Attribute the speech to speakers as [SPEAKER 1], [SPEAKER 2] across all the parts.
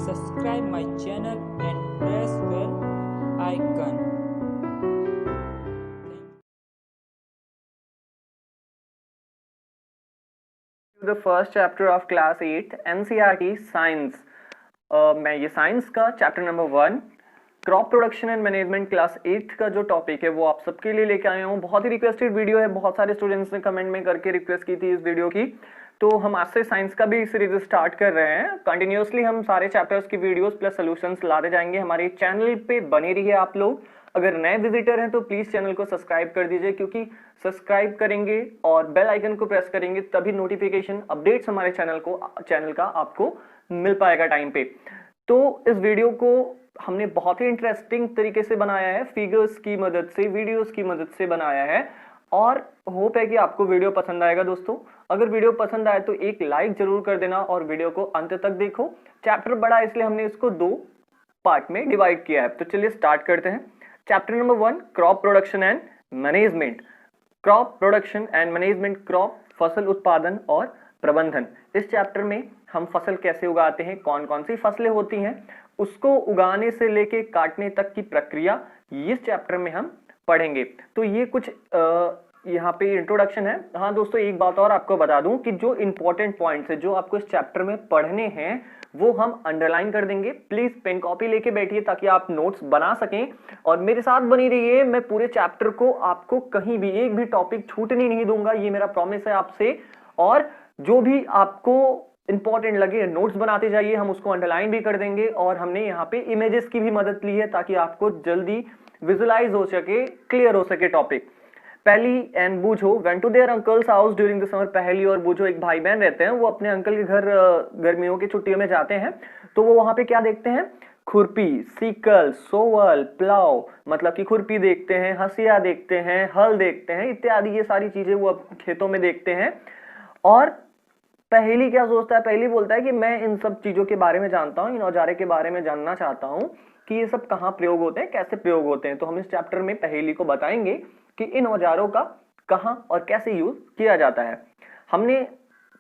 [SPEAKER 1] subscribe my channel and press bell icon.
[SPEAKER 2] The first chapter of class 8 NCERT science. मैं ये science का chapter number 1 crop production and management class 8 का जो topic है वो आप सबके लिए लेके आया हूँ। बहुत ही रिक्वेस्टेड वीडियो है, बहुत सारे स्टूडेंट्स ने कमेंट में करके रिक्वेस्ट की थी इस वीडियो की, तो हम आज से साइंस का भी सीरीज स्टार्ट कर रहे हैं। कंटिन्यूअसली हम सारे चैप्टर्स की वीडियोस प्लस सॉल्यूशंस लाते जाएंगे। हमारे चैनल पे बने रहिए आप लोग। अगर नए विजिटर हैं तो प्लीज चैनल को सब्सक्राइब कर दीजिए, क्योंकि सब्सक्राइब करेंगे और बेल आइकन को प्रेस करेंगे तभी नोटिफिकेशन अपडेट्स हमारे चैनल का आपको मिल पाएगा टाइम पे। तो इस वीडियो को हमने बहुत ही इंटरेस्टिंग तरीके से बनाया है, फिगर्स की मदद से, वीडियोस की मदद से बनाया है, और होप है कि आपको वीडियो पसंद आएगा। दोस्तों अगर वीडियो पसंद आए तो एक लाइक जरूर कर देना और वीडियो को अंत तक देखो। चैप्टर बड़ा है इसलिए हमने इसको 2 पार्ट में डिवाइड किया है। तो चलिए स्टार्ट करते हैं। Chapter number 1 crop production and management. Crop production and management, crop फसल उत्पादन और प्रबंधन। इस चैप्टर में हम फसल कैसे उगाते हैं, कौन कौन सी फसलें होती हैं, उसको उगाने से लेके काटने तक की प्रक्रिया इस चैप्टर में हम पढ़ेंगे। तो ये कुछ यहाँ पे इंट्रोडक्शन है। हाँ दोस्तों, एक बात और आपको बता दूं कि जो इंपॉर्टेंट पॉइंट्स है जो आपको इस चैप्टर में पढ़ने हैं वो हम अंडरलाइन कर देंगे। प्लीज पेन कॉपी लेके बैठिए ताकि आप नोट्स बना सकें और मेरे साथ बनी रहिए। मैं पूरे चैप्टर को आपको कहीं भी एक भी टॉपिक छूटने नहीं दूंगा, ये मेरा प्रॉमिस है आपसे। और जो भी आपको इंपॉर्टेंट लगे नोट्स बनाते जाइए, हम उसको अंडरलाइन भी कर देंगे। और हमने यहाँ पे इमेजेस की भी मदद ली है ताकि आपको जल्दी विजुलाइज हो सके, क्लियर हो सके topic. Paheli and Boojho went to their uncle's house during the summer. Paheli और बूझो एक भाई बहन रहते हैं, वो अपने अंकल के घर गर्मियों की छुट्टियों में जाते हैं। तो वो वहां पे क्या देखते हैं? खुरपी, सीकल, सोवल, प्लाव, मतलब कि खुरपी देखते हैं, हसिया देखते हैं, हल देखते हैं, इत्यादि ये सारी चीजें वो खेतों में देखते हैं। और पहली क्या सोचता है? पहली बोलता है कि मैं इन सब चीजों के बारे में जानता हूँ, इन औजारे के बारे में जानना चाहता हूँ कि ये सब कहाँ प्रयोग होते हैं, कैसे प्रयोग होते हैं। तो हम इस चैप्टर में पहली को बताएंगे कि इन औजारों का कहाँ और कैसे यूज किया जाता है। हमने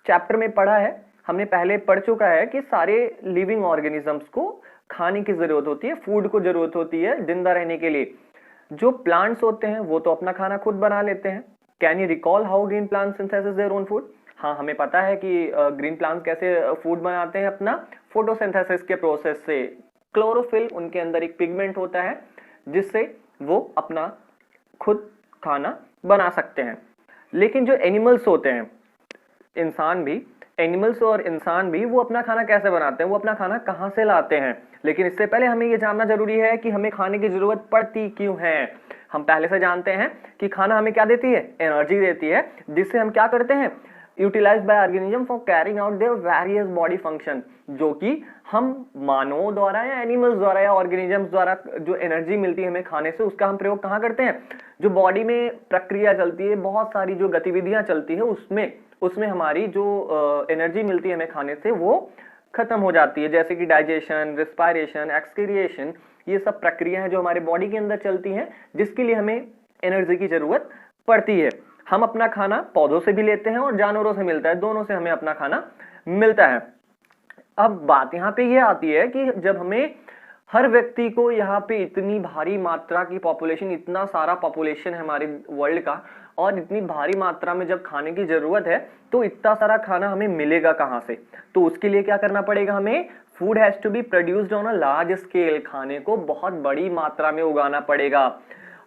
[SPEAKER 2] चैप्टर में पढ़ा है, हमने पहले पढ़ चुका है कि सारे लिविंग ऑर्गेनिजम्स को खाने की जरूरत होती है, फूड को जरूरत होती है जिंदा रहने के लिए। जो प्लांट्स होते हैं वो तो अपना खाना खुद बना लेते हैं। Can you recall how green plants synthesis their own food? हाँ, हमें पता है कि ग्रीन प्लांट्स कैसे फूड बनाते हैं अपना फोटोसिंथेसिस के प्रोसेस से। क्लोरोफिल, उनके अंदर एक पिगमेंट होता है जिससे वो अपना खुद खाना बना सकते हैं। लेकिन जो एनिमल्स होते हैं, इंसान भी, एनिमल्स और इंसान भी, वो अपना खाना कैसे बनाते हैं, वो अपना खाना कहाँ से लाते हैं? लेकिन इससे पहले हमें ये जानना जरूरी है कि हमें खाने की जरूरत पड़ती क्यों है। हम पहले से जानते हैं कि खाना हमें क्या देती है? एनर्जी देती है, जिससे हम क्या करते हैं? Utilized by organism for carrying out their various body function. जो कि हम मानवों द्वारा या एनिमल्स द्वारा या ऑर्गेनिजम्स द्वारा जो एनर्जी मिलती है हमें खाने से, उसका हम प्रयोग कहाँ करते हैं? जो बॉडी में प्रक्रिया चलती है, बहुत सारी जो गतिविधियां चलती है, उसमें हमारी जो एनर्जी मिलती है हमें खाने से वो खत्म हो जाती है। जैसे कि डाइजेशन, रेस्पिरेशन, एक्सक्रिएशन, ये सब प्रक्रियाएं जो हमारे बॉडी के अंदर चलती हैं, जिसके लिए हमें एनर्जी की जरूरत पड़ती है। हम अपना खाना पौधों से भी लेते हैं और जानवरों से मिलता है, दोनों से हमें अपना खाना मिलता है। अब बात यहाँ पे ये आती है कि जब हमें हर व्यक्ति को यहाँ पे इतनी भारी मात्रा की पॉपुलेशन, इतना सारा पॉपुलेशन है हमारे वर्ल्ड का, और इतनी भारी मात्रा में जब खाने की जरूरत है तो इतना सारा खाना हमें मिलेगा कहाँ से? तो उसके लिए क्या करना पड़ेगा हमें? Food has to be produced on a large scale. खाने को बहुत बड़ी मात्रा में उगाना पड़ेगा।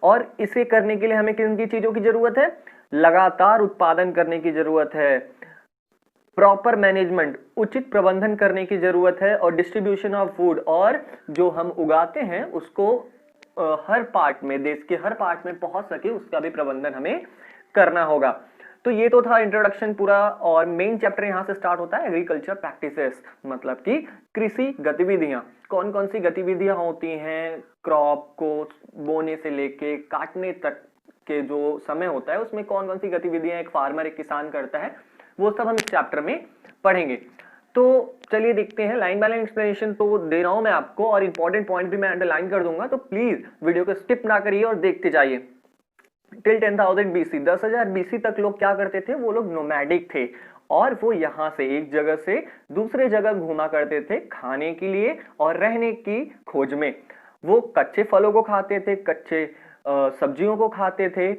[SPEAKER 2] और इसे करने के लिए हमें किन की चीजों की जरूरत है? लगातार उत्पादन करने की जरूरत है, प्रॉपर मैनेजमेंट, उचित प्रबंधन करने की जरूरत है, और डिस्ट्रीब्यूशन ऑफ फूड, और जो हम उगाते हैं उसको हर पार्ट में, देश के हर पार्ट में पहुंच सके, उसका भी प्रबंधन हमें करना होगा। तो ये तो था इंट्रोडक्शन पूरा, और मेन चैप्टर यहां से स्टार्ट होता है एग्रीकल्चर प्रैक्टिसेस, मतलब कि कृषि गतिविधियां। कौन कौन सी गतिविधियां होती हैं क्रॉप को बोने से लेके काटने तक के जो समय होता है, उसमें कौन कौन सी गतिविधियां एक फार्मर, एक किसान करता है, वो सब हम इस चैप्टर में पढ़ेंगे। तो चलिए देखते हैं। लाइन बाय लाइन एक्सप्लेनेशन तो दे रहा हूं मैं आपको, और इंपॉर्टेंट पॉइंट भी मैं अंडरलाइन कर दूंगा, तो प्लीज वीडियो को स्किप ना करिए और देखते जाइए। टिल 10,000 BC, 10,000 BC तक लोग क्या करते थे? वो लोग नोमैडिक थे, और वो यहाँ से एक जगह से दूसरे जगह घूमा करते थे खाने के लिए और रहने की खोज में। वो कच्चे फलों को खाते थे, कच्चे सब्जियों को खाते थे,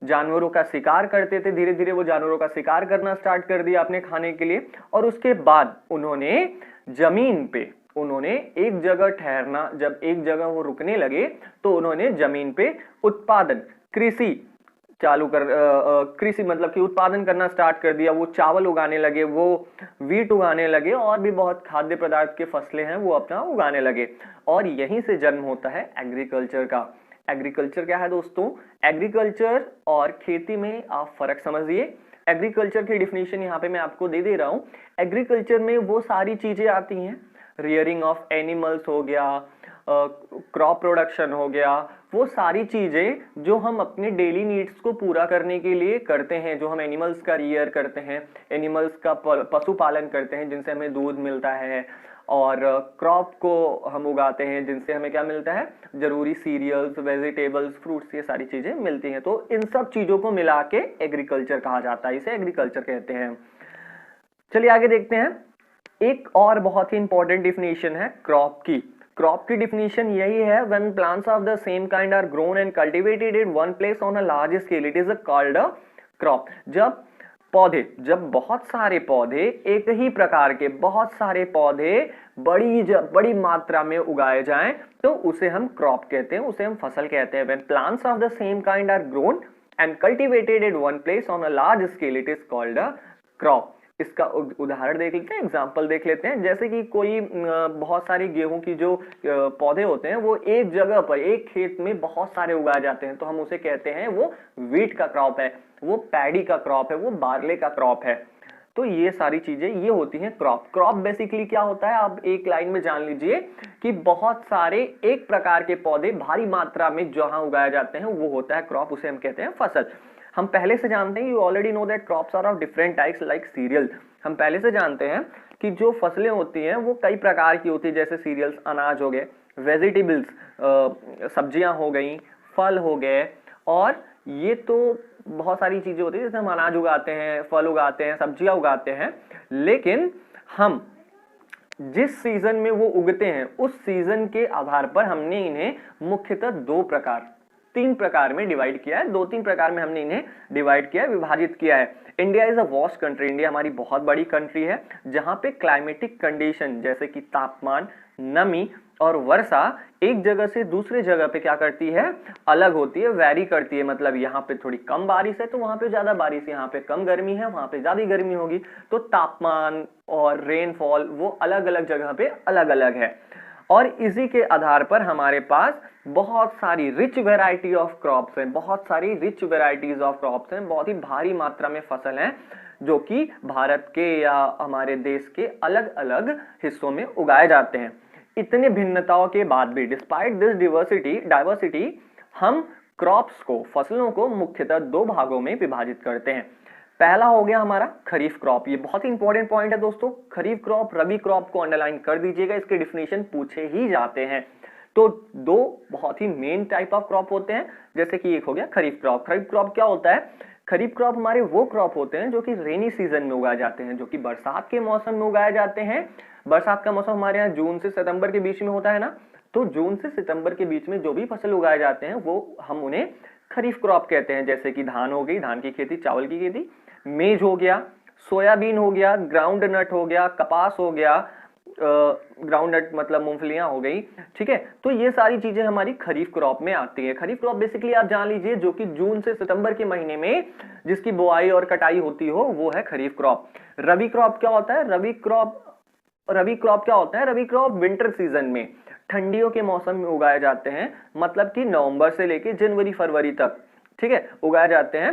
[SPEAKER 2] जानवरों का शिकार करते थे। धीरे धीरे वो जानवरों का शिकार करना स्टार्ट कर दिया अपने खाने के लिए। और उसके बाद उन्होंने जमीन पे एक जगह ठहरना, जब एक जगह वो रुकने लगे तो उन्होंने जमीन पे उत्पादन, कृषि चालू कर कृषि मतलब कि उत्पादन करना स्टार्ट कर दिया। वो चावल उगाने लगे, वो वीट उगाने लगे और भी बहुत खाद्य पदार्थ के फसलें हैं वो अपना उगाने लगे। और यहीं से जन्म होता है एग्रीकल्चर का। एग्रीकल्चर क्या है दोस्तों? एग्रीकल्चर और खेती में आप फर्क समझिए। एग्रीकल्चर की डिफिनेशन यहाँ पे मैं आपको दे दे रहा हूँ। एग्रीकल्चर में वो सारी चीजें आती हैं, रियरिंग ऑफ एनिमल्स हो गया, क्रॉप प्रोडक्शन हो गया, वो सारी चीजें जो हम अपने डेली नीड्स को पूरा करने के लिए करते हैं, जो हम एनिमल्स का रियर करते हैं, एनिमल्स का पशुपालन करते हैं जिनसे हमें दूध मिलता है, और क्रॉप को हम उगाते हैं जिनसे हमें क्या मिलता है, जरूरी सीरियल्स, वेजिटेबल्स, फ्रूट्स, ये सारी चीजें मिलती हैं। तो इन सब चीजों को मिला के एग्रीकल्चर कहा जाता है, इसे एग्रीकल्चर कहते हैं। चलिए आगे देखते हैं। एक और बहुत ही इंपॉर्टेंट डिफिनेशन है क्रॉप की। क्रॉप की डिफिनेशन यही है, when plants of the same kind are grown and cultivated in one place on a large scale, it is called a crop. जब बहुत सारे पौधे, एक ही प्रकार के बहुत सारे पौधे बड़ी मात्रा में उगाए जाएं तो उसे हम क्रॉप कहते हैं, उसे हम फसल कहते हैं। When plants of the same kind are grown and cultivated in one place on a large scale, it is called a crop. इसका उदाहरण देख लेते हैं, एग्जाम्पल देख लेते हैं। जैसे कि कोई बहुत सारी गेहूं की जो पौधे होते हैं वो एक जगह पर, एक खेत में बहुत सारे उगाए जाते हैं, तो हम उसे कहते हैं वो वीट का क्रॉप है, वो पैडी का क्रॉप है, वो बार्ले का क्रॉप है। तो ये सारी चीजें ये होती हैं क्रॉप। क्रॉप बेसिकली क्या होता है, आप एक लाइन में जान लीजिए कि बहुत सारे एक प्रकार के पौधे भारी मात्रा में जहां उगाए जाते हैं वो होता है क्रॉप, उसे हम कहते हैं फसल। हम पहले से जानते हैं, you already know that crops are of different types like cereal. हम पहले से जानते हैं कि जो फसलें होती हैं वो कई प्रकार की होती है, जैसे सीरियल्स अनाज हो गए, वेजिटेबल्स सब्जियां हो गई, फल हो गए, और ये तो बहुत सारी चीजें होती है जैसे हम अनाज उगाते हैं, फल उगाते हैं, सब्जियां उगाते हैं। लेकिन हम जिस सीजन में वो उगते हैं उस सीजन के आधार पर हमने इन्हें मुख्यतः तीन प्रकार में डिवाइड किया है। 2-3 प्रकार में हमने इन्हें डिवाइड किया है, विभाजित किया है। India is a vast country. India हमारी बहुत बड़ी कंट्री है जहां पे क्लाइमेटिक कंडीशन जैसे कि तापमान, नमी और वर्षा एक जगह से दूसरे जगह पे क्या करती है, अलग होती है, वैरी करती है। मतलब यहाँ पे थोड़ी कम बारिश है तो वहां पे ज्यादा बारिश, यहाँ पे कम गर्मी है वहां पे ज्यादा गर्मी होगी। तो तापमान और रेनफॉल वो अलग अलग जगह पे अलग अलग है, और इसी के आधार पर हमारे पास बहुत सारी रिच वेराइटी ऑफ क्रॉप्स हैं, बहुत सारी रिच वेराइटीज ऑफ क्रॉप्स हैं, बहुत ही भारी मात्रा में फसल हैं जो कि भारत के या हमारे देश के अलग अलग हिस्सों में उगाए जाते हैं। इतने भिन्नताओं के बाद भी, डिस्पाइट दिस डाइवर्सिटी, हम क्रॉप्स को, फसलों को मुख्यतः 2 भागों में विभाजित करते हैं। पहला हो गया हमारा खरीफ क्रॉप। ये बहुत ही इंपॉर्टेंट पॉइंट है दोस्तों। खरीफ क्रॉप, रबी क्रॉप को अंडरलाइन कर दीजिएगा, इसके डिफिनेशन पूछे ही जाते हैं। तो 2 बहुत ही मेन टाइप ऑफ क्रॉप होते हैं, जैसे कि एक हो गया खरीफ क्रॉप। खरीफ क्रॉप क्या होता है? खरीफ क्रॉप हमारे वो क्रॉप होते हैं जो कि रेनी सीजन में उगाए जाते हैं, जो कि बरसात के मौसम में उगाए जाते हैं। बरसात का मौसम हमारे यहाँ जून से सितंबर के बीच में होता है ना, तो जून से सितंबर के बीच में जो भी फसल उगाए जाते हैं वो हम उन्हें खरीफ क्रॉप कहते हैं। जैसे कि धान हो गई, धान की खेती, चावल की खेती, मेज हो गया, सोयाबीन हो गया, ग्राउंड नट हो गया, कपास हो गया, ग्राउंड नट मतलब मूंगफलियां हो गई, ठीक है। तो ये सारी चीजें हमारी खरीफ क्रॉप में आती है। खरीफ क्रॉप बेसिकली आप जान लीजिए जो कि जून से सितंबर के महीने में जिसकी बुआई और कटाई होती हो वो है खरीफ क्रॉप। रबी क्रॉप क्या होता है? रबी क्रॉप क्या होता है? रबी क्रॉप विंटर सीजन में, ठंडियों के मौसम में उगाए जाते हैं, मतलब कि नवंबर से लेके जनवरी फरवरी तक, ठीक है, उगाए जाते हैं।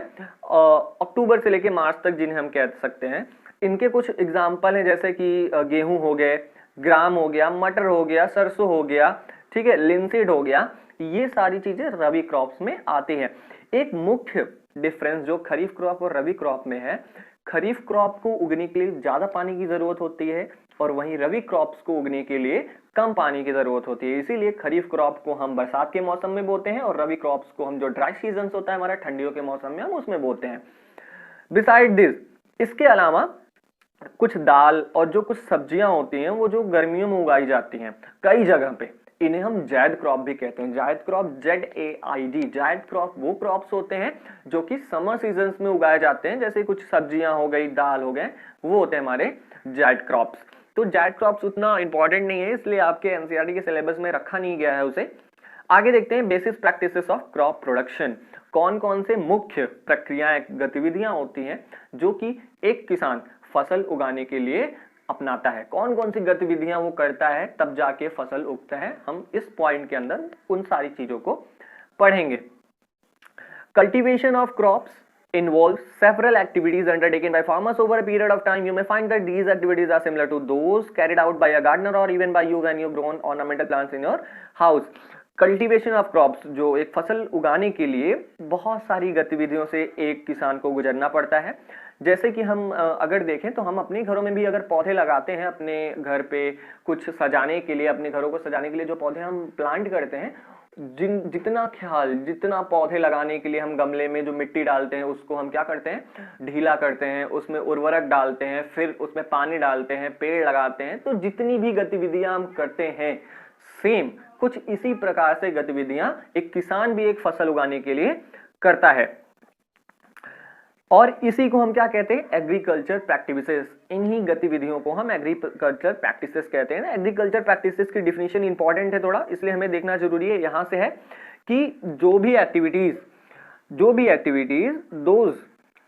[SPEAKER 2] अक्टूबर से लेके मार्च तक जिन्हें हम कह सकते हैं। इनके कुछ एग्जाम्पल हैं जैसे कि गेहूं हो गए, ग्राम हो गया, मटर हो गया, सरसों हो गया, ठीक है, लिंसीड हो गया। ये सारी चीजें रबी क्रॉप्स में आती हैं। एक मुख्य डिफरेंस जो खरीफ क्रॉप और रबी क्रॉप में है, खरीफ क्रॉप को उगने के लिए ज्यादा पानी की जरूरत होती है और वहीं रबी क्रॉप्स को उगने के लिए कम पानी की जरूरत होती है। इसीलिए खरीफ क्रॉप को हम बरसात के मौसम में बोते हैं और रबी क्रॉप्स को हम जो ड्राई सीजन होता है हमारा ठंडियों के मौसम में, हम उसमें बोते हैं। बिसाइड दिस, इसके अलावा कुछ दाल और जो कुछ सब्जियां होती हैं वो जो गर्मियों में उगाई जाती हैं कई जगह पे, इन्हें हम जायद क्रॉप भी कहते हैं। जायद क्रॉप, ZAID, जायद क्रॉप वो क्रॉप्स होते हैं जो कि समर सीजन्स में उगाए जाते हैं, जैसे कुछ सब्जियां हो गई, दाल हो गए, वो होते हैं हमारे जायद क्रॉप्स। तो जायद क्रॉप्स उतना इंपॉर्टेंट नहीं है, इसलिए आपके एनसीईआरटी के सिलेबस में रखा नहीं गया है उसे। आगे देखते हैं basis practices of crop production. कौन कौन से मुख्य प्रक्रियाएं, गतिविधियां होती हैं जो कि एक किसान फसल उगाने के लिए अपनाता है, कौन कौन सी गतिविधियां वो करता है तब जाके फसल उगता है। हम इस पॉइंट के अंदर उन सारी चीजों को पढ़ेंगे। Cultivation of crops involves several activities undertaken by farmers over a period of time. You may find that these activities are similar to those carried out by a gardener or even by you when you grown ornamental plants in your house. Cultivation of crops, जो एक फसल उगाने के लिए बहुत सारी गतिविधियों से एक किसान को गुजरना पड़ता है। जैसे कि हम अगर देखें तो हम अपने घरों में भी अगर पौधे लगाते हैं, अपने घर पे कुछ सजाने के लिए, अपने घरों को सजाने के लिए जो पौधे हम प्लांट करते हैं, जितना ख्याल, जितना पौधे लगाने के लिए हम गमले में जो मिट्टी डालते हैं उसको हम क्या करते हैं, ढीला करते हैं, उसमें उर्वरक डालते हैं, फिर उसमें पानी डालते हैं, पेड़ लगाते हैं। तो जितनी भी गतिविधियां हम करते हैं, सेम कुछ इसी प्रकार से गतिविधियां एक किसान भी एक फसल उगाने के लिए करता है। और इसी को हम क्या कहते हैं, एग्रीकल्चर प्रैक्टिसेस। इन्हीं गतिविधियों को हम एग्रीकल्चर प्रैक्टिसेस कहते हैं। एग्रीकल्चर प्रैक्टिसेस की डिफिनीशन इंपॉर्टेंट है थोड़ा, इसलिए हमें देखना जरूरी है। यहां से है कि जो भी activities those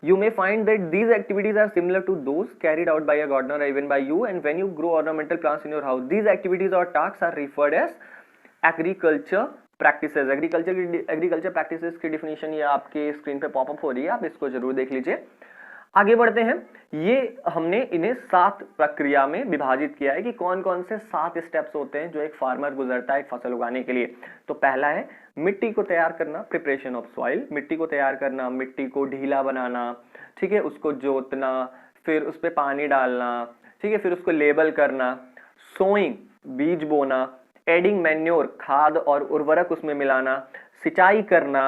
[SPEAKER 2] you may find that these activities are similar to those carried out by a gardener or even by you, and when you grow ornamental plants in your house, these activities or tasks are referred as agriculture practices. Agriculture practices की definition ये आपके screen पे popup हो रही है, आप इसको जरूर देख लीजिए। आगे बढ़ते हैं। ये हमने इन्हें 7 प्रक्रिया में विभाजित किया है कि कौन कौन से 7 स्टेप्स होते हैं जो एक फार्मर गुजरता है एक फसल उगाने के लिए। तो पहला है मिट्टी को तैयार करना, प्रिपरेशन ऑफ सॉइल। मिट्टी को तैयार करना, मिट्टी को ढीला बनाना, ठीक है, उसको जोतना, फिर उस पर पानी डालना, ठीक है, फिर उसको लेबल करना, सोइंग, बीज बोना, एडिंग मैन्योर, खाद और उर्वरक उसमें मिलाना, सिंचाई करना,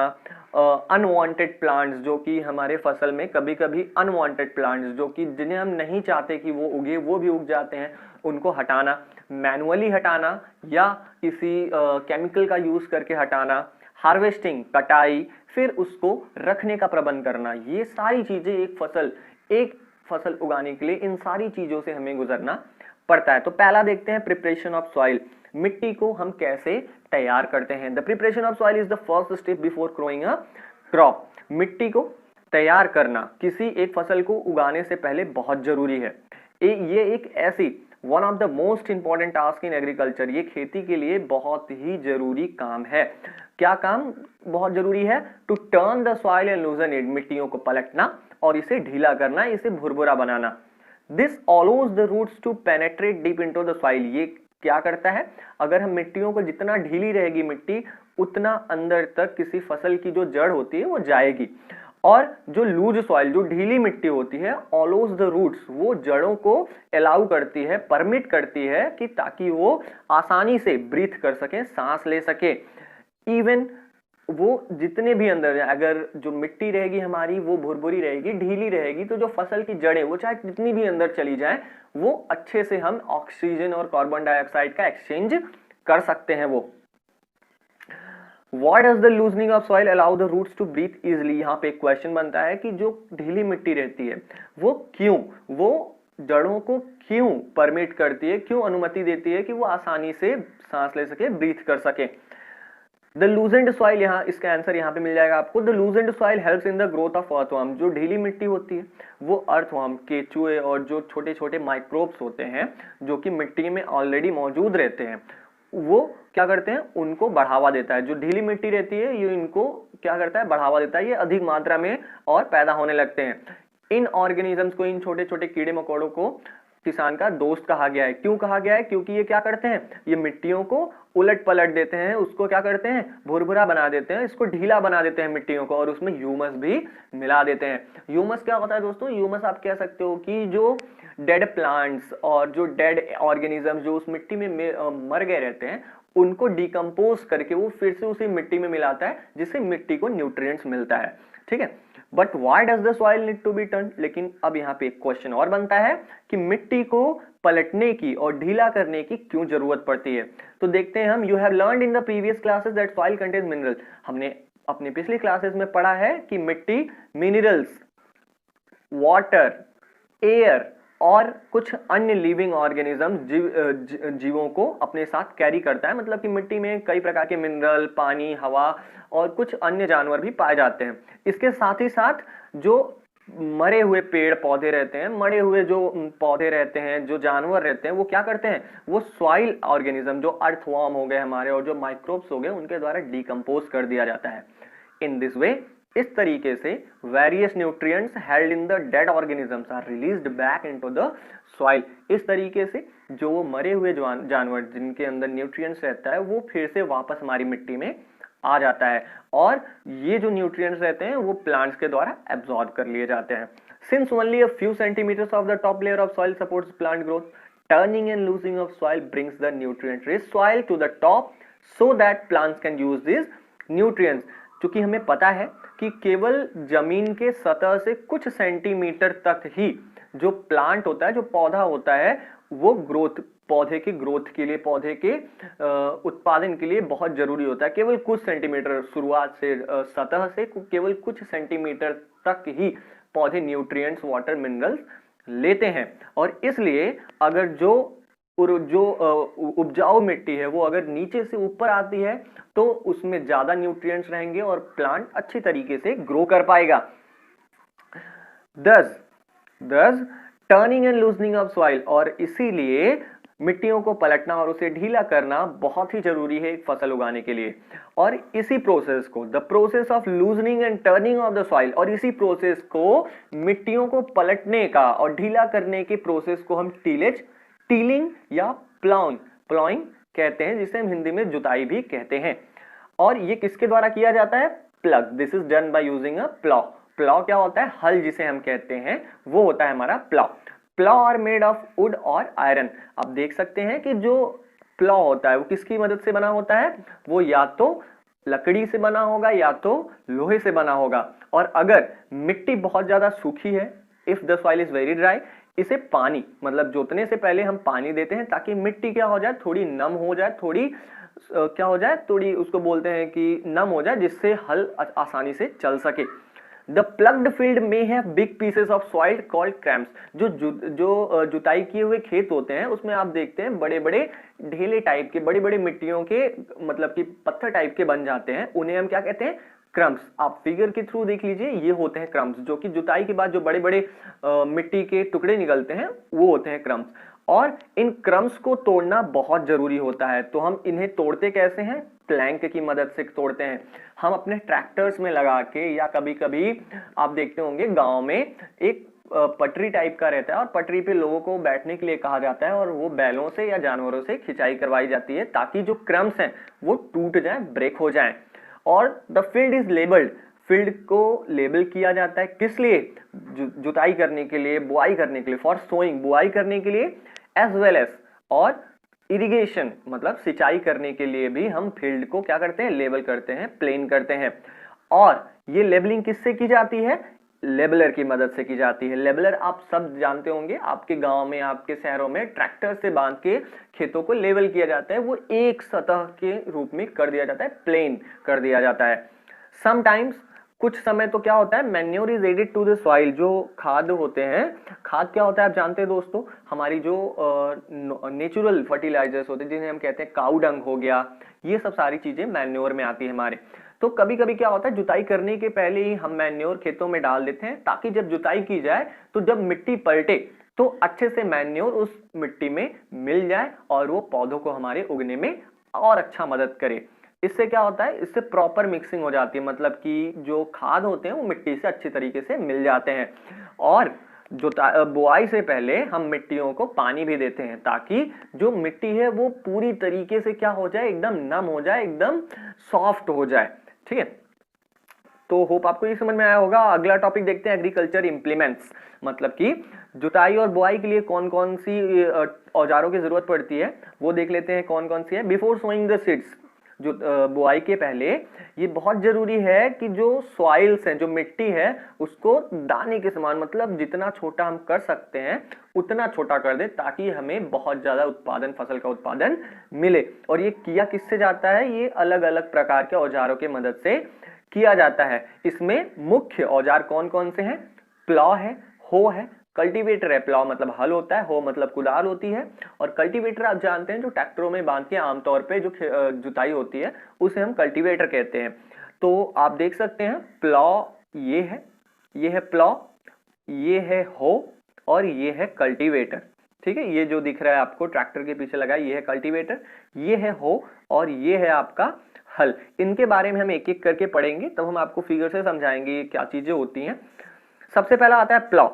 [SPEAKER 2] अनवांटेड प्लांट्स, जो कि हमारे फसल में कभी कभी अनवांटेड प्लांट्स जो कि जिन्हें हम नहीं चाहते कि वो उगे, वो भी उग जाते हैं, उनको हटाना, मैनुअली हटाना या किसी केमिकल का यूज करके हटाना, हार्वेस्टिंग, कटाई, फिर उसको रखने का प्रबंध करना। ये सारी चीजें एक फसल उगाने के लिए इन सारी चीजों से हमें गुजरना पड़ता है। तो पहला देखते हैं प्रिपरेशन ऑफ सॉइल। मिट्टी को हम कैसे तैयार करते हैं। The preparation of soil is the first step before growing a crop. मिट्टी को तैयार करना किसी एक फसल को उगाने से पहले बहुत जरूरी है। ये एक ऐसी one of the most important task in agriculture, ये खेती के लिए बहुत ही जरूरी काम है। क्या काम बहुत जरूरी है? To turn the soil and loosen it, मिट्टियों को पलटना और इसे ढीला करना, इसे भुरभुरा बनाना। This allows the roots to penetrate deep into the soil. ये क्या करता है, अगर हम मिट्टियों को, जितना ढीली रहेगी मिट्टी उतना अंदर तक किसी फसल की जो जड़ होती है वो जाएगी। और जो लूज सॉइल, जो ढीली मिट्टी होती है, अलाउज द रूट्स, वो जड़ों को अलाउ करती है, परमिट करती है कि ताकि वो आसानी से ब्रीथ कर सके, सांस ले सके। इवन वो जितने भी अंदर, अगर जो मिट्टी रहेगी हमारी वो भुरभुरी रहेगी, ढीली रहेगी, तो जो फसल की जड़ें वो चाहे जितनी भी अंदर चली जाए, वो अच्छे से हम ऑक्सीजन और कार्बन डाइऑक्साइड का एक्सचेंज कर सकते हैं। वो What does the loosening of soil allow the roots to breathe easily? यहाँ पे एक क्वेश्चन बनता है कि जो ढीली मिट्टी रहती है वो क्यों, वो जड़ों को क्यों परमिट करती है, क्यों अनुमति देती है कि वो आसानी से सांस ले सके, ब्रीथ कर सके। द लूजेंड सॉइल, यहाँ इसका आंसर यहाँ पे मिल जाएगा आपको। The loosened soil helps in the growth of earthworm. जो ढीली मिट्टी होती है वो अर्थवर्म, केचुए और जो छोटे छोटे माइक्रोब्स होते हैं जो कि मिट्टी में ऑलरेडी मौजूद रहते हैं, वो क्या करते हैं, उनको बढ़ावा देता है। जो ढीली मिट्टी रहती है ये इनको क्या करता है, बढ़ावा देता है, ये अधिक मात्रा में और पैदा होने लगते हैं। इन ऑर्गेनिजम्स को, इन छोटे छोटे कीड़े मकोड़ों को किसान का दोस्त कहा गया है। क्यों कहा गया है? क्योंकि ये क्या करते हैं, ये मिट्टियों को उलट पलट देते हैं, उसको क्या करते हैं, भुरभुरा बना देते हैं, इसको ढीला बना देते हैं मिट्टियों को, और उसमें ह्यूमस भी मिला देते हैं। ह्यूमस क्या होता है दोस्तों? ह्यूमस आप कह सकते हो कि जो डेड प्लांट्स और जो डेड ऑर्गेनिजम्स जो उस मिट्टी में मर गए रहते हैं, उनको डिकम्पोज करके वो फिर से उसी मिट्टी में मिलाता है, जिससे मिट्टी को न्यूट्रिएंट्स मिलता है। ठीक है। But why does the soil need to be turn, लेकिन अब यहाँ पे एक क्वेश्चन और बनता है कि मिट्टी को पलटने की और ढीला करने की क्यों जरूरत पड़ती है। तो देखते हैं हम, you have learned in the previous classes that soil contains mineral, हमने अपने पिछली क्लासेस में पढ़ा है कि मिट्टी मिनरल्स, वाटर, एयर और कुछ अन्य लिविंग ऑर्गेनिज्म जीवों को अपने साथ कैरी करता है। मतलब कि मिट्टी में कई प्रकार के मिनरल, पानी, हवा और कुछ अन्य जानवर भी पाए जाते हैं। इसके साथ ही साथ जो मरे हुए पेड़ पौधे रहते हैं, मरे हुए जो पौधे रहते हैं, जो जानवर रहते हैं, वो क्या करते हैं, वो सॉइल ऑर्गेनिज्म, जो अर्थवॉर्म हो गए हमारे और जो माइक्रोब्स हो गए, उनके द्वारा डिकम्पोज कर दिया जाता है। इन दिस वे, इस तरीके से various nutrients held in the dead organisms are released back into the soil. इस तरीके से जो मरे हुए जानवर जिनके अंदर न्यूट्रिएंट्स रहता है वो फिर से वापस हमारी मिट्टी में आ जाता है और ये जो न्यूट्रिएंट्स रहते हैं वो प्लांट्स के द्वारा एब्जॉर्ब कर लिए जाते हैं। Since only a few centimetres of the top layer of soil supports plant growth, turning and loosing of soil brings the nutrient rich soil to the top so that plants can use this nutrients. क्योंकि हमें पता है कि केवल जमीन के सतह से कुछ सेंटीमीटर तक ही जो प्लांट होता है, जो पौधा होता है, वो ग्रोथ, पौधे के ग्रोथ के लिए, पौधे के उत्पादन के लिए बहुत जरूरी होता है। केवल कुछ सेंटीमीटर शुरुआत से, सतह से केवल कुछ सेंटीमीटर तक ही पौधे न्यूट्रिएंट्स, वाटर, मिनरल्स लेते हैं। और इसलिए अगर जो उपजाऊ मिट्टी है वो अगर नीचे से ऊपर आती है तो उसमें ज्यादा न्यूट्रिएंट्स रहेंगे और प्लांट अच्छी तरीके से ग्रो कर पाएगा। दस turning and loosening of soil, और इसीलिए मिट्टियों को पलटना और उसे ढीला करना बहुत ही जरूरी है एक फसल उगाने के लिए। और इसी प्रोसेस को, the process of loosening and turning of the soil, और इसी प्रोसेस को, मिट्टियों को पलटने का और ढीला करने के प्रोसेस को हम टीलिंग या प्लॉइंग कहते हैं, जिसे हम हिंदी में जुताई भी कहते हैं। और ये किसके द्वारा किया जाता है, plug. This is done by using a plough. Plough क्या होता है, हल जिसे हम कहते हैं, वो होता है हमारा plough. Plough are made of wood और आयरन। आप देख सकते हैं कि जो प्लॉ होता है वो किसकी मदद से बना होता है, वो या तो लकड़ी से बना होगा या तो लोहे से बना होगा। और अगर मिट्टी बहुत ज्यादा सूखी है, if the soil is very dry, इसे पानी, मतलब जोतने से पहले हम पानी देते हैं ताकि मिट्टी क्या हो जाए, थोड़ी नम हो जाए, थोड़ी क्या हो जाए, थोड़ी उसको बोलते हैं कि नम हो जाए, जिससे हल आसानी से चल सके। द प्लग्ड फील्ड में है big pieces of soil called cramps. जो जुताई किए हुए खेत होते हैं उसमें आप देखते हैं बड़े बड़े ढेले टाइप के, बड़े बड़े मिट्टियों के, मतलब कि पत्थर टाइप के बन जाते हैं, उन्हें हम क्या कहते हैं, क्रम्स। आप फिगर के थ्रू देख लीजिए, ये होते हैं क्रम्स, जो कि जुताई के बाद जो बड़े बड़े मिट्टी के टुकड़े निकलते हैं वो होते हैं क्रम्स। और इन क्रम्स को तोड़ना बहुत जरूरी होता है। तो हम इन्हें तोड़ते कैसे हैं, प्लैंक की मदद से तोड़ते हैं। हम अपने ट्रैक्टर्स में लगा के, या कभी कभी आप देखते होंगे गांव में एक पटरी टाइप का रहता है और पटरी पे लोगों को बैठने के लिए कहा जाता है और वो बैलों से या जानवरों से खिंचाई करवाई जाती है ताकि जो क्रम्स हैं वो टूट जाए, ब्रेक हो जाए। और the field is labelled, field को लेबल किया जाता है किस लिए, जुताई करने के लिए, बुआई करने के लिए, फॉर सोइंग, बुआई करने के लिए, एज वेल एज, और इरिगेशन मतलब सिंचाई करने के लिए भी हम फील्ड को क्या करते हैं, लेबल करते हैं, प्लेन करते हैं। और ये लेबलिंग किससे की जाती है, लेबलर की मदद से की जाती है। लेबलर आप सब जानते होंगे, आपके गांव में, आपके शहरों में ट्रैक्टर से बांध के खेतों को लेवल किया जाता है, वो एक सतह के रूप में कर दिया जाता है, प्लेन कर दिया जाता है। समटाइम्स, कुछ समय तो क्या होता है, manure is added to the soil. जो खाद होते हैं, खाद क्या होता है आप जानते हैं दोस्तों, हमारी जो नेचुरल फर्टिलाइजर्स होते हैं जिन्हें हम कहते हैं काऊ डंग हो गया, ये सब सारी चीजें मैन्योर में आती है हमारे। तो कभी कभी क्या होता है, जुताई करने के पहले ही हम मैन्योर खेतों में डाल देते हैं ताकि जब जुताई की जाए तो जब मिट्टी पलटे तो अच्छे से मैन्योर उस मिट्टी में मिल जाए और वो पौधों को हमारे उगने में और अच्छा मदद करे। इससे क्या होता है, इससे प्रॉपर मिक्सिंग हो जाती है, मतलब कि जो खाद होते हैं वो मिट्टी से अच्छी तरीके से मिल जाते हैं। और बुआई से पहले हम मिट्टियों को पानी भी देते हैं ताकि जो मिट्टी है वो पूरी तरीके से क्या हो जाए, एकदम नम हो जाए, एकदम सॉफ्ट हो जाए। ठीक है, तो होप आपको ये समझ में आया होगा। अगला टॉपिक देखते हैं, एग्रीकल्चर इंप्लीमेंट्स, मतलब कि जुताई और बुआई के लिए कौन कौन सी औजारों की जरूरत पड़ती है वो देख लेते हैं, कौन कौन सी है। बिफोर सोइंग द सीड्स, जो बुआई के पहले ये बहुत जरूरी है कि जो सॉइल्स हैं, जो मिट्टी है, उसको दाने के समान, मतलब जितना छोटा हम कर सकते हैं उतना छोटा कर दे, ताकि हमें बहुत ज्यादा उत्पादन, फसल का उत्पादन मिले। और ये किया किससे जाता है? ये अलग अलग प्रकार के औजारों की मदद से किया जाता है। इसमें मुख्य औजार कौन कौन से हैं? प्लॉ है, हो है, कल्टीवेटर है। प्लॉ मतलब हल होता है, हो मतलब कुदाल होती है, और कल्टीवेटर आप जानते हैं जो ट्रैक्टरों में बांध के आमतौर पे जो जुताई होती है उसे हम कल्टीवेटर कहते हैं। तो आप देख सकते हैं प्लॉ ये है प्लॉ, ये है हो, और ये है कल्टीवेटर। ठीक है, ये जो दिख रहा है आपको ट्रैक्टर के पीछे लगा है, ये है कल्टीवेटर, ये है हो, और ये है आपका हल। इनके बारे में हम एक एक करके पढ़ेंगे, तब हम आपको फिगर से समझाएंगे क्या चीजें होती हैं। सबसे पहला आता है plough.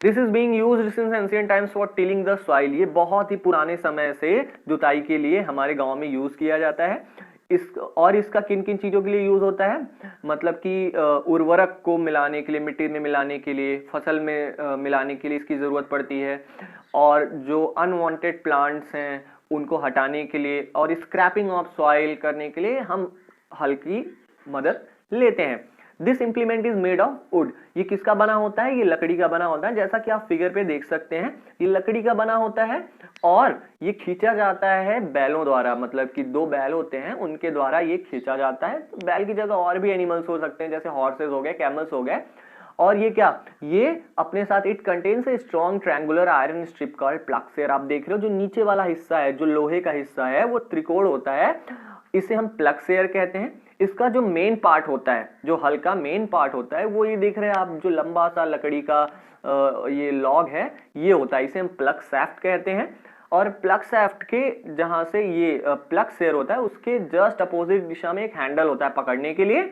[SPEAKER 2] This is being used since ancient times for tilling the soil. ये बहुत ही पुराने समय से जुताई के लिए हमारे गांव में यूज किया जाता है। इसका किन किन चीजों के लिए यूज होता है? मतलब कि उर्वरक को मिलाने के लिए, मिट्टी में मिलाने के लिए, फसल में मिलाने के लिए इसकी जरूरत पड़ती है, और जो अनवांटेड प्लांट्स हैं उनको हटाने के लिए, और स्क्रैपिंग ऑफ सॉइल करने के लिए हम हल की मदद लेते हैं। This implement is made of would. ये किसका बना होता है? ये लकड़ी का बना होता है। जैसा कि आप फिगर पे देख सकते हैं, ये लकड़ी का बना होता है, और ये खींचा जाता है बैलों द्वारा। मतलब कि दो बैल होते हैं, उनके द्वारा ये खींचा जाता है। बैल की जगह और भी एनिमल्स हो सकते हैं, जैसे हॉर्सेस हो गए, कैमल्स हो गए। और ये क्या, ये अपने साथ it contains a strong triangular iron strip called ploughshare. आप देख रहे हो जो नीचे वाला हिस्सा है, जो लोहे का हिस्सा है, वो त्रिकोण होता है, इसे हम प्लक्सेर कहते हैं। इसका जो मेन पार्ट होता है, जो हल का मेन पार्ट होता है, वो ये देख रहे हैं आप, जो लंबा सा लकड़ी का ये लॉग है, ये होता है, इसे हम प्लग सैफ्ट कहते हैं। और प्लग सैफ्ट के जहां से ये प्लग सेयर होता है, उसके जस्ट अपोजिट दिशा में एक हैंडल होता है पकड़ने के लिए।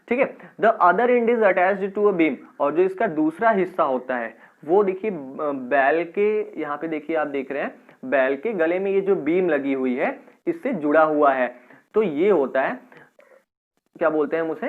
[SPEAKER 2] ठीक है, the other end is attached to a beam. और जो इसका दूसरा हिस्सा होता है वो देखिए बैल के, यहाँ पे देखिए आप देख रहे हैं बैल के गले में ये जो बीम लगी हुई है इससे जुड़ा हुआ है। तो ये होता है, क्या बोलते हैं हम उसे,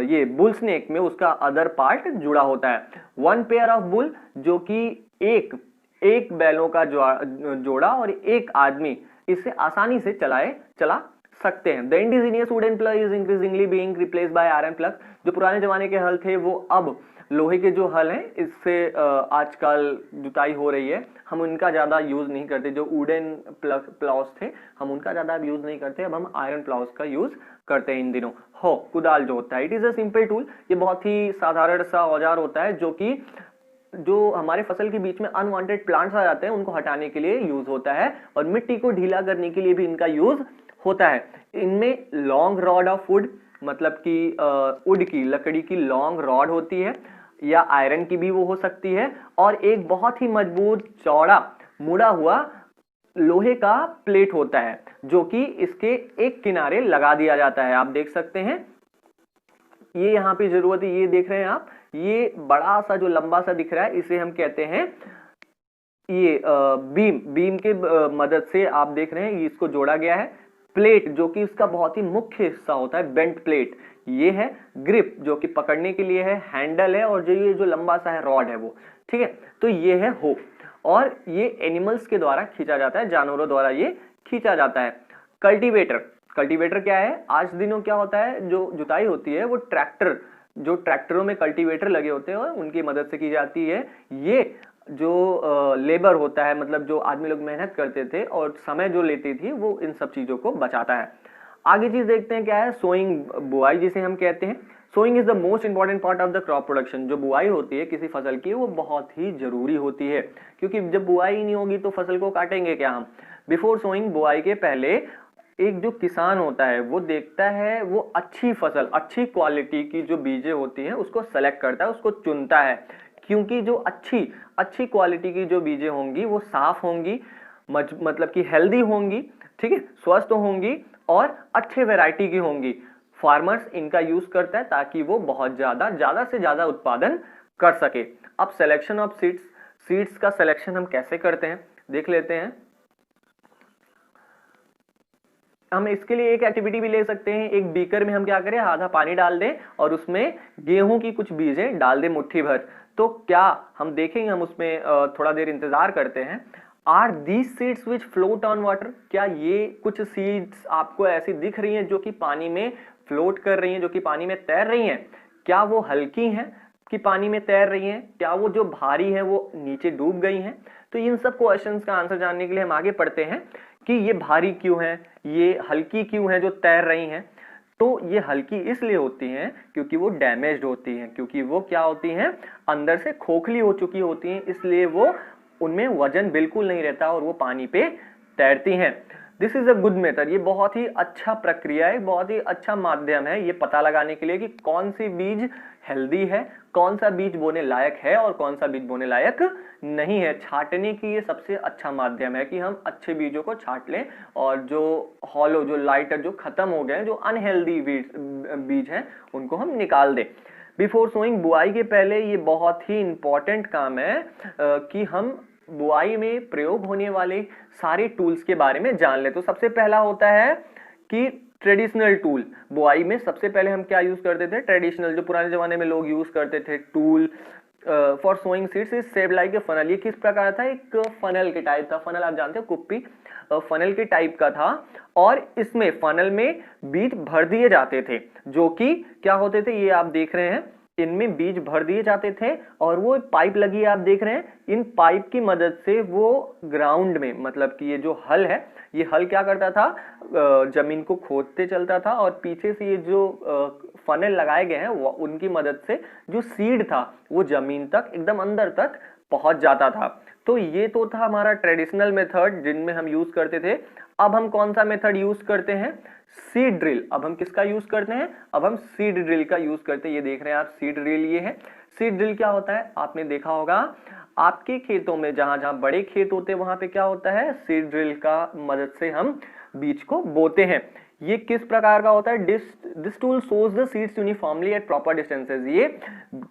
[SPEAKER 2] ये बुल स्नेक में उसका अदर पार्ट जुड़ा होता है। वन पेयर ऑफ बुल, जो कि एक बैलों का जोड़ा और एक आदमी इससे आसानी से चला सकते हैं। The indigenous wooden plug is increasingly being replaced by iron plug. जो पुराने जमाने के हल थे वो अब लोहे के जो हल हैं इससे आजकल जुताई हो रही है, हम उनका ज्यादा यूज नहीं करते। जो वुडन प्लाउस थे हम उनका ज्यादा यूज नहीं करते, अब हम आयरन प्लाउस का यूज करते हैं इन दिनों। हो, कुदाल जो होता है, it is a simple tool. ये बहुत ही साधारण सा औजार होता है, जो हमारे फसल के बीच में अनवांटेड प्लांट्स आ जाते हैं उनको हटाने के लिए यूज होता है, और मिट्टी को ढीला करने के लिए भी इनका यूज होता है। इनमें लॉन्ग रॉड ऑफ वुड, मतलब कि वुड की, लकड़ी की लॉन्ग रॉड होती है, या आयरन की भी वो हो सकती है, और एक बहुत ही मजबूत चौड़ा मुड़ा हुआ लोहे का प्लेट होता है, जो कि इसके एक किनारे लगा दिया जाता है। आप देख सकते हैं ये यहाँ पे जरूरत है, ये देख रहे हैं आप, ये बड़ा सा जो लंबा सा दिख रहा है इसे हम कहते हैं ये बीम के मदद से आप देख रहे हैं इसको जोड़ा गया है। प्लेट जो कि इसका बहुत ही मुख्य हिस्सा होता है, बेंट प्लेट, ये है। ग्रिप जो कि पकड़ने के लिए है, हैंडल है, और ये जो लंबा सा है रॉड है वो। ठीक है, तो ये है हो, और ये एनिमल्स के द्वारा खींचा जाता है, जानवरों द्वारा ये खींचा जाता है। कल्टीवेटर क्या है? आज दिनों क्या होता है, जो जुताई होती है वो जो ट्रैक्टरों में कल्टीवेटर लगे होते हैं उनकी मदद से की जाती है। ये जो लेबर होता है, मतलब जो आदमी लोग मेहनत करते थे और समय जो लेती थी, वो इन सब चीजों को बचाता है। आगे चीज देखते हैं क्या है, सोइंग, बुआई जिसे हम कहते हैं। Sowing is the most important part of the crop production. जो बुआई होती है किसी फसल की, वो बहुत ही जरूरी होती है, क्योंकि जब बुआई नहीं होगी तो फसल को काटेंगे क्या हम। बिफोर सोइंग, बुआई के पहले एक जो किसान होता है वो देखता है, वो अच्छी फसल, अच्छी क्वालिटी की जो बीजें होती हैं उसको सेलेक्ट करता है, उसको चुनता है, क्योंकि जो अच्छी क्वालिटी की जो बीजें होंगी वो साफ होंगी, मतलब कि हेल्दी होंगी, ठीक है, स्वस्थ होंगी, और अच्छे वैरायटी की होंगी। फार्मर्स इनका यूज करता है ताकि वो बहुत ज्यादा से ज्यादा उत्पादन कर सके। अब सिलेक्शन ऑफ सीड्स का सिलेक्शन हम कैसे करते हैं देख लेते हैं। हम इसके लिए एक एक्टिविटी भी ले सकते हैं। एक बीकर में हम क्या करें, आधा पानी डाल दें और उसमें गेहूं की कुछ बीजें डाल दें मुट्ठी भर। तो क्या हम देखेंगे, हम उसमें थोड़ा देर इंतजार करते हैं। Are these seeds which float on water, क्या ये कुछ सीड्स आपको ऐसी दिख रही हैं जो कि पानी में फ्लोट कर रही हैं, जो कि पानी में तैर रही हैं? क्या वो हल्की हैं कि पानी में तैर रही हैं? क्या वो जो भारी हैं वो नीचे डूब गई हैं? तो इन सब क्वेश्चंस का आंसर जानने के लिए हम आगे पढ़ते हैं कि ये भारी क्यों हैं, ये हल्की क्यों हैं जो तैर रही हैं। तो ये हल्की इसलिए होती हैं क्योंकि वो डैमेज्ड होती हैं, क्योंकि वो क्या होती हैं, अंदर से खोखली हो चुकी होती हैं, इसलिए वो उनमें वजन बिल्कुल नहीं रहता और वो पानी पे तैरती हैं। This is a good method, ये बहुत ही अच्छा प्रक्रिया है, बहुत ही अच्छा माध्यम है ये पता लगाने के लिए कि कौन सी बीज हेल्दी है, कौन सा बीज बोने लायक है और कौन सा बीज बोने लायक नहीं है। छांटने की ये सबसे अच्छा माध्यम है कि हम अच्छे बीजों को छांट लें और जो हॉलो, जो लाइटर, जो खत्म हो गए, जो अनहेल्दी बीज हैं उनको हम निकाल दें। बिफोर सोइंग, बुआई के पहले ये बहुत ही इंपॉर्टेंट काम है कि हम बुआई में प्रयोग होने वाले सारे टूल्स के बारे में जान ले। तो सबसे पहला होता है कि ट्रेडिशनल टूल। बुआई में सबसे पहले हम क्या यूज करते थे? ट्रेडिशनल, जो पुराने जमाने में लोग यूज करते थे tool for sowing seeds is shaped like a funnel. ये किस प्रकार था? एक फनल के टाइप था। फनल आप जानते हो, कुप्पी, फनल के टाइप का था और इसमें फनल में बीज भर दिए जाते थे, जो कि क्या होते थे, ये आप देख रहे हैं, इनमें बीज भर दिए जाते थे और वो पाइप लगी है, आप देख रहे हैं, इन पाइप की मदद से वो ग्राउंड में, मतलब कि ये जो हल है, ये हल क्या करता था, जमीन को खोदते चलता था और पीछे से ये जो फनल लगाए गए हैं उनकी मदद से जो सीड था वो जमीन तक, एकदम अंदर तक पहुंच जाता था। तो ये तो था हमारा ट्रेडिशनल मेथड जिनमें हम यूज करते थे। अब हम कौन सा मेथड यूज करते हैं? Seed drill. अब हम किसका यूज करते हैं? अब हम सीड ड्रिल का यूज करते हैं। ये देख रहे हैं आप, सीड ड्रिल ये है। सीड ड्रिल क्या होता है? आपने देखा होगा आपके खेतों में, जहां जहां बड़े खेत होते हैं वहां पे क्या होता है, सीड ड्रिल का मदद से हम बीज को बोते हैं। ये किस प्रकार का होता है? This tool shows the seeds uniformly eight proper distances. ये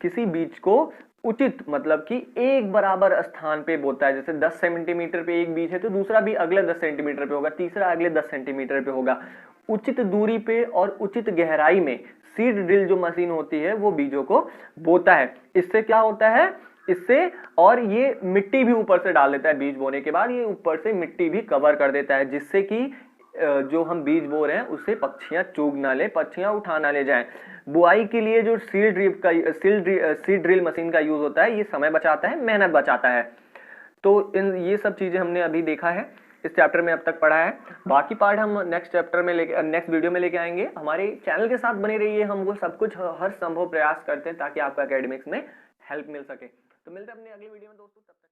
[SPEAKER 2] किसी बीज को उचित, मतलब कि एक बराबर स्थान पे बोता है। जैसे 10 सेंटीमीटर पे एक बीज है तो दूसरा भी अगले 10 सेंटीमीटर पे होगा, तीसरा अगले 10 सेंटीमीटर पे होगा। उचित दूरी पे और उचित गहराई में सीड ड्रिल जो मशीन होती है वो बीजों को बोता है। इससे क्या होता है, इससे, और ये मिट्टी भी ऊपर से डाल देता है। बीज बोने के बाद ये ऊपर से मिट्टी भी कवर कर देता है, जिससे कि जो हम बीज बो रहे हैं उसे पक्षियां चुग ना ले, पक्षियां उठा ना ले जाएं। बुआई के लिए जो सीड ड्रिल मशीन का यूज होता है, ये समय बचाता है, मेहनत बचाता है। तो ये सब चीजें हमने अभी देखा है, इस चैप्टर में अब तक पढ़ा है। बाकी पार्ट हम नेक्स्ट वीडियो में लेके आएंगे। हमारे चैनल के साथ बने रहिए, हम वो सब कुछ हर संभव प्रयास करते हैं ताकि आपको एकेडमिक्स में हेल्प मिल सके। तो मिलते हैं अपने अगली वीडियो में दोस्तों, तब तक।